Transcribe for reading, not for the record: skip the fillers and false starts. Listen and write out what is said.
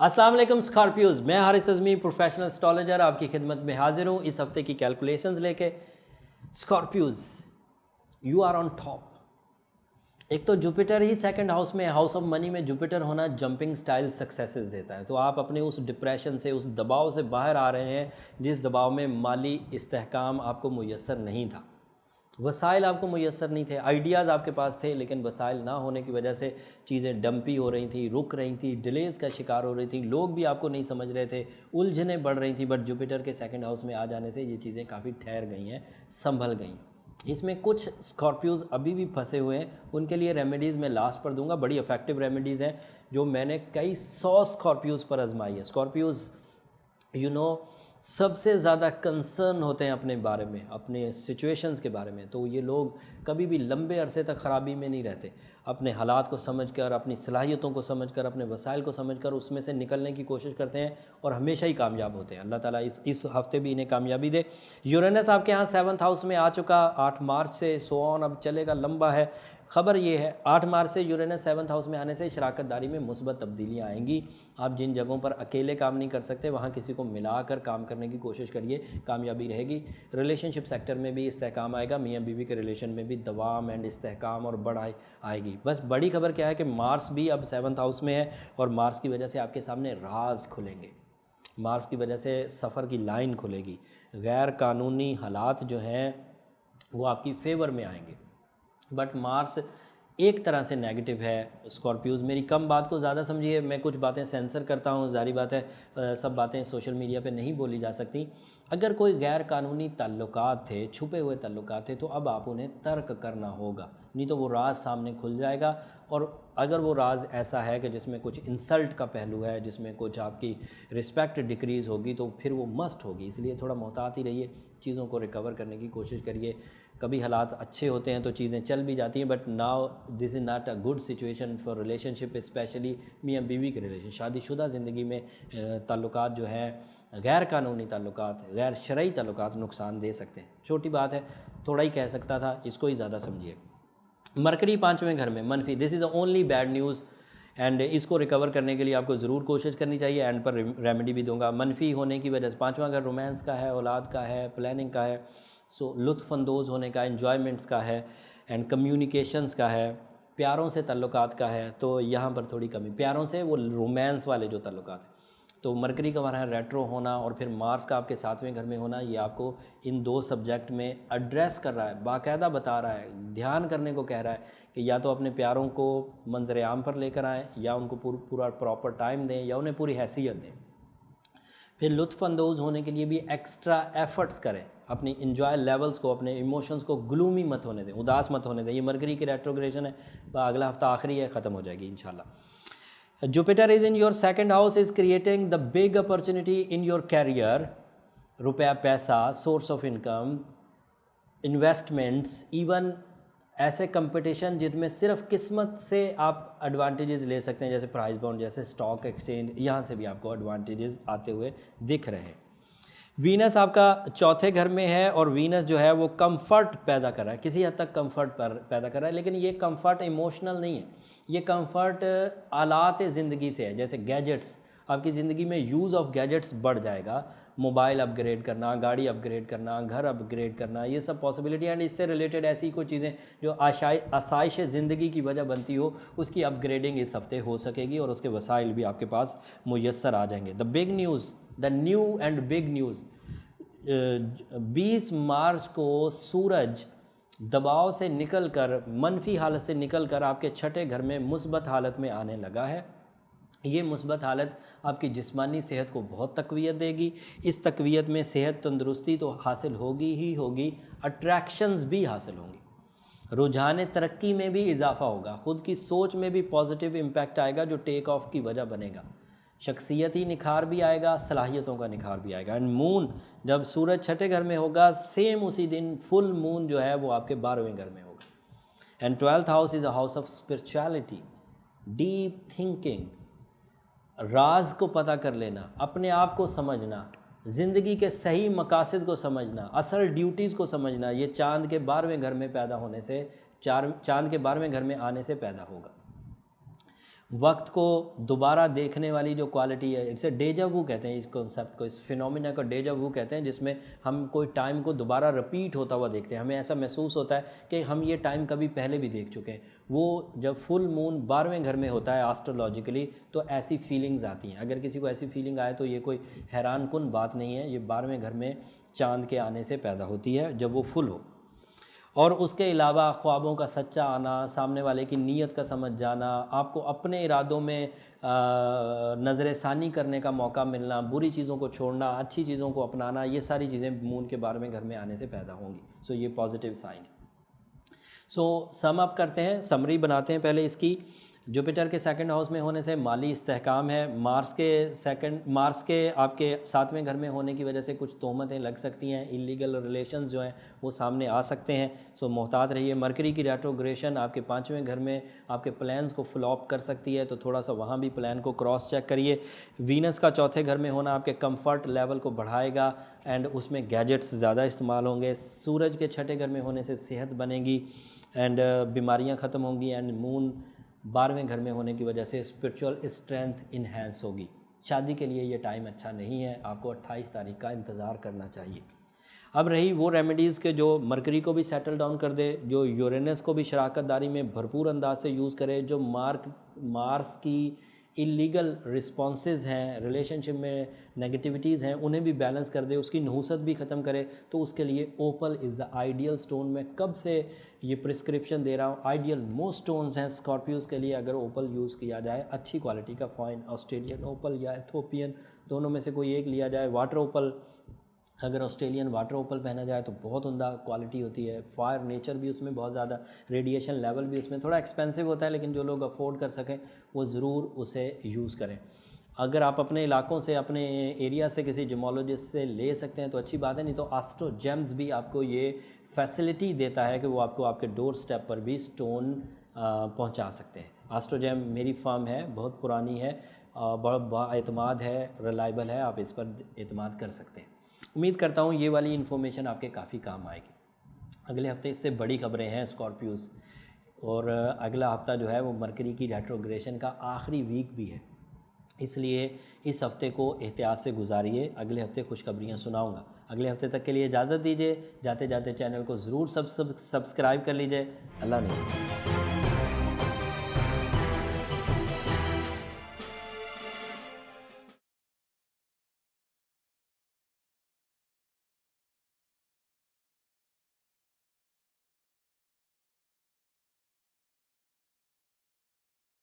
अस्सलाम वालेकुम स्कॉर्पियोज, मैं हारिस अज़मी प्रोफेशनल एस्ट्रोलॉजर आपकी खिदमत में हाजिर हूँ इस हफ्ते की कैलकुलेशंस लेके। Scorpios, you are on top. एक तो जुपिटर ही सेकंड हाउस में, हाउस ऑफ मनी में जुपिटर होना जंपिंग स्टाइल सक्सेसेस देता है। तो आप अपने उस डिप्रेशन से, उस दबाव से बाहर आ रहे हैं जिस दबाव में माली इस्तेहकाम आपको मुयस्सर नहीं था, वसाइल आपको मुयस्सर नहीं थे, आइडियाज़ आपके पास थे लेकिन वसाइल ना होने की वजह से चीज़ें डंपी हो रही थी, रुक रही थी, डिलेज़ का शिकार हो रही थी, लोग भी आपको नहीं समझ रहे थे, उलझनें बढ़ रही थी। बट जुपिटर के सेकंड हाउस में आ जाने से ये चीज़ें काफ़ी ठहर गई हैं, संभल गई। इसमें कुछ स्कॉर्पियोज अभी भी फंसे हुए हैं, उनके लिए रेमेडीज़ मैं लास्ट पर दूंगा। बड़ी इफ़ेक्टिव रेमेडीज़ हैं जो मैंने कई 100 स्कॉर्पियोज पर आजमाई है। स्कॉर्पियोज सबसे ज़्यादा कंसर्न होते हैं अपने बारे में, अपने सिचुएशंस के बारे में। तो ये लोग कभी भी लंबे अरसे तक ख़राबी में नहीं रहते। अपने हालात को समझकर, अपनी सलाहियतों को समझकर, अपने वसाइल को समझकर उसमें से निकलने की कोशिश करते हैं और हमेशा ही कामयाब होते हैं। अल्लाह ताला इस हफ्ते भी इन्हें कामयाबी दे। यूरेनस आपके यहाँ 7th हाउस में आ चुका 8 मार्च से, सो ऑन अब चलेगा, लंबा है। खबर ये है 8 मार्च से यूरेनस 7th हाउस में आने से शराकतदारी में मुस्बत तब्दीलियाँ आएंगी। आप जिन जगहों पर अकेले काम नहीं कर सकते वहाँ किसी को मिलाकर काम करने की कोशिश करिए, कामयाबी रहेगी। रिलेशनशिप सेक्टर में भी इस्तेहकाम आएगा, मियाँ बीवी के रिलेशन में भी दवाम एंड इस्तेहकाम और बढ़ाई आएगी। बस बड़ी खबर क्या है कि मार्स भी अब 7th हाउस में है और मार्स की वजह से आपके सामने राज खुलेंगे। मार्स की वजह से सफ़र की लाइन खुलेगी, गैर कानूनी हालात जो हैं वो आपकी फेवर में आएंगे। बट मार्स एक तरह से नेगेटिव है। स्कॉर्पियोज, मेरी कम बात को ज़्यादा समझिए, मैं कुछ बातें सेंसर करता हूँ, जारी बात है सब बातें सोशल मीडिया पे नहीं बोली जा सकती। अगर कोई गैर कानूनी ताल्लुकात थे, छुपे हुए ताल्लुकात थे, तो अब आप उन्हें तर्क करना होगा, नहीं तो वो राज सामने खुल जाएगा। और अगर वो राज ऐसा है कि जिसमें कुछ इंसल्ट का पहलू है, जिसमें कुछ आपकी रिस्पेक्ट डिक्रीज़ होगी, तो फिर वो मस्ट होगी। इसलिए थोड़ा मोहतात ही रहिए, चीज़ों को रिकवर करने की कोशिश करिए। कभी हालात अच्छे होते हैं तो चीज़ें चल भी जाती हैं, but now this is not a good situation for relationship, specially मियाँ बीवी के रिलेशन। शादीशुदा ज़िंदगी में ताल्लुकात जो हैं, गैर कानूनी ताल्लुकात, गैर शरई ताल्लुकात नुकसान दे सकते हैं। छोटी बात है, थोड़ा ही कह सकता था, इसको ही ज़्यादा समझिए। मरकरी 5वें घर में मनफी, this is the only bad news and इसको रिकवर करने के लिए आपको ज़रूर कोशिश करनी चाहिए। एंड पर रेमेडी भी दूंगा। मनफी होने की वजह से 5वां घर रोमांस का है, औलाद का है, प्लानिंग का है, सो लुत्फ़अंदोज़ होने का, एन्जॉयमेंट्स का है एंड कम्युनिकेशंस का है, प्यारों से ताल्लुकात का है। तो यहाँ पर थोड़ी कमी, प्यारों से वो रोमांस वाले जो ताल्लुकात हैं। तो मरकरी का हमारा रेट्रो होना और फिर मार्स का आपके 7वें घर में होना, ये आपको इन 2 सब्जेक्ट में एड्रेस कर रहा है, बाकायदा बता रहा है, ध्यान करने को कह रहा है कि या तो अपने प्यारों को मंजर आम पर लेकर आएँ, या उनको पूरा प्रॉपर टाइम दें, या उन्हें पूरी हैसियत दें। फिर लुत्फ़अंदोज़ होने के लिए भी एक्स्ट्रा एफ़र्ट्स करें, अपनी इंजॉय लेवल्स को, अपने इमोशंस को ग्लूमी मत होने दें, उदास मत होने दें। ये मरकरी की रेट्रोग्रेशन है, अगला हफ्ता आखिरी है, ख़त्म हो जाएगी इंशाल्लाह। Jupiter is in your second house, is creating the big opportunity in your career, रुपया पैसा, source of income, investments, even ऐसे कंपटीशन जिनमें सिर्फ किस्मत से आप एडवांटेजेस ले सकते हैं, जैसे प्राइस बॉन्ड, जैसे स्टॉक एक्सचेंज, यहाँ से भी आपको एडवांटेजेस आते हुए दिख रहे हैं। वीनस आपका 4थे घर में है और वीनस जो है वो कंफर्ट पैदा कर रहा है, किसी हद तक कंफर्ट पैदा कर रहा है, लेकिन ये कंफर्ट इमोशनल नहीं है, ये कंफर्ट आलात ज़िंदगी से है। जैसे गैजेट्स, आपकी ज़िंदगी में यूज़ ऑफ गैजेट्स बढ़ जाएगा, मोबाइल अपग्रेड करना, गाड़ी अपग्रेड करना, घर अपग्रेड करना, ये सब पॉसिबिलिटी एंड इससे रिलेटेड ऐसी कोई चीज़ें जो आसाइश ज़िंदगी की वजह बनती हो, उसकी अपग्रेडिंग इस हफ्ते हो सकेगी और उसके वसाइल भी आपके पास मुयस्सर आ जाएंगे। The big news, the new and big news, 20 मार्च को सूरज दबाव से निकलकर, मनफी हालत से निकलकर आपके 6ठे घर में मुस्बत हालत में आने लगा है। ये मुस्बत हालत आपकी जिस्मानी सेहत को बहुत तक़वियत देगी। इस तक़वियत में सेहत, तंदुरुस्ती तो हासिल होगी ही होगी, अट्रैक्शंस भी हासिल होंगी, रुझान तरक्की में भी इजाफा होगा, ख़ुद की सोच में भी पॉजिटिव इम्पैक्ट आएगा जो टेक ऑफ की वजह बनेगा, शख्सियती निखार भी आएगा, सलाहियतों का निखार भी आएगा। एंड मून, जब सूरज 6ठे घर में होगा, सेम उसी दिन फुल मून जो है वो आपके 12वें घर में होगा। And 12th house is a house of spirituality, deep thinking, राज को पता कर लेना, अपने आप को समझना, ज़िंदगी के सही मकासद को समझना, असल ड्यूटीज़ को समझना, ये चाँद के 12वें घर में पैदा होने से, चाँद के 12वें घर में आने से पैदा होगा। वक्त को दोबारा देखने वाली जो क्वालिटी है, इसे डेजा वू कहते हैं इस कॉन्सेप्ट को, इस फिनोमिना को डेजा वू कहते हैं, जिसमें हम कोई टाइम को दोबारा रिपीट होता हुआ देखते हैं। हमें ऐसा महसूस होता है कि हम ये टाइम कभी पहले भी देख चुके हैं। वो जब फुल मून 12वें घर में होता है एस्ट्रोलॉजिकली, तो ऐसी फीलिंग्स आती हैं। अगर किसी को ऐसी फीलिंग आए तो ये कोई हैरानकुन बात नहीं है, ये 12वें घर में चांद के आने से पैदा होती है जब वो फुल हो। और उसके अलावा ख्वाबों का सच्चा आना, सामने वाले की नीयत का समझ जाना, आपको अपने इरादों में नज़र षानी करने का मौका मिलना, बुरी चीज़ों को छोड़ना, अच्छी चीज़ों को अपनाना, ये सारी चीज़ें मून के 12वें घर में आने से पैदा होंगी। सो ये पॉजिटिव साइन है। सो सम अप करते हैं, समरी बनाते हैं पहले इसकी। जुपिटर के सेकंड हाउस में होने से माली इस्तेहकाम है। मार्स के आपके 7वें घर में होने की वजह से कुछ तोहमतें लग सकती हैं, इलीगल रिलेशंस जो हैं वो सामने आ सकते हैं। सो मोहतात रहिए। मरकरी की रेट्रोग्रेशन आपके 5वें घर में आपके प्लान्स को फ्लॉप कर सकती है, तो थोड़ा सा वहाँ भी प्लान को क्रॉस चेक करिए। वीनस का चौथे घर में होना आपके कंफर्ट लेवल को बढ़ाएगा एंड उसमें गैजेट्स ज़्यादा इस्तेमाल होंगे। सूरज के छठे घर में होने से सेहत बनेगी एंड बीमारियाँ ख़त्म होंगी एंड मून 12वें घर में होने की वजह से स्पिरिचुअल स्ट्रेंथ इन्हेंस होगी। शादी के लिए ये टाइम अच्छा नहीं है, आपको 28 तारीख का इंतज़ार करना चाहिए। अब रही वो रेमेडीज़ के जो मरकरी को भी सेटल डाउन कर दे, जो यूरेनस को भी शराकतदारी में भरपूर अंदाज से यूज़ करे, जो मार्स की इलीगल रिस्पॉन्सेज हैं, रिलेशनशिप में नेगेटिविटीज़ हैं, उन्हें भी बैलेंस कर दे, उसकी नहुसत भी ख़त्म करे। तो उसके लिए ओपल इज़ द आइडियल स्टोन। मैं कब से ये प्रिस्क्रिप्शन दे रहा हूँ, आइडियल मोस्ट स्टोन्स हैं स्कॉर्पियोज़ के लिए। अगर ओपल यूज़ किया जाए, अच्छी क्वालिटी का फाइन ऑस्ट्रेलियन ओपल या इथोपियन, दोनों में से कोई एक लिया जाए। वाटर ओपल, अगर ऑस्ट्रेलियन वाटर ओपल पहना जाए तो बहुत उम्दा क्वालिटी होती है। फायर नेचर भी उसमें बहुत ज़्यादा, रेडिएशन लेवल भी उसमें थोड़ा एक्सपेंसिव होता है, लेकिन जो लोग अफोर्ड कर सकें वो ज़रूर उसे यूज़ करें। अगर आप अपने इलाकों से, अपने एरिया से किसी जिमोलॉजिस्ट से ले सकते हैं तो अच्छी बात है, नहीं तो एस्ट्रो जेम्स भी आपको ये फैसिलिटी देता है कि वो आपको आपके डोर स्टेप पर भी स्टोन पहुंचा सकते हैं। एस्ट्रो जेम मेरी फर्म है, बहुत पुरानी है, बहुत बाएतमाद है, रिलायबल है, आप इस पर एतमाद कर सकते हैं। उम्मीद करता हूँ ये वाली इन्फॉर्मेशन आपके काफ़ी काम आएगी। अगले हफ्ते इससे बड़ी खबरें हैं स्कॉर्पियोज़, और अगला हफ्ता जो है वो मरकरी की रेट्रोग्रेशन का आखिरी वीक भी है, इसलिए इस हफ्ते को एहतियात से गुजारिए। अगले हफ्ते खुशखबरियाँ सुनाऊंगा। अगले हफ्ते तक के लिए इजाज़त दीजिए। जाते जाते चैनल को ज़रूर सब्सक्राइब कर लीजिए। अल्लाह ने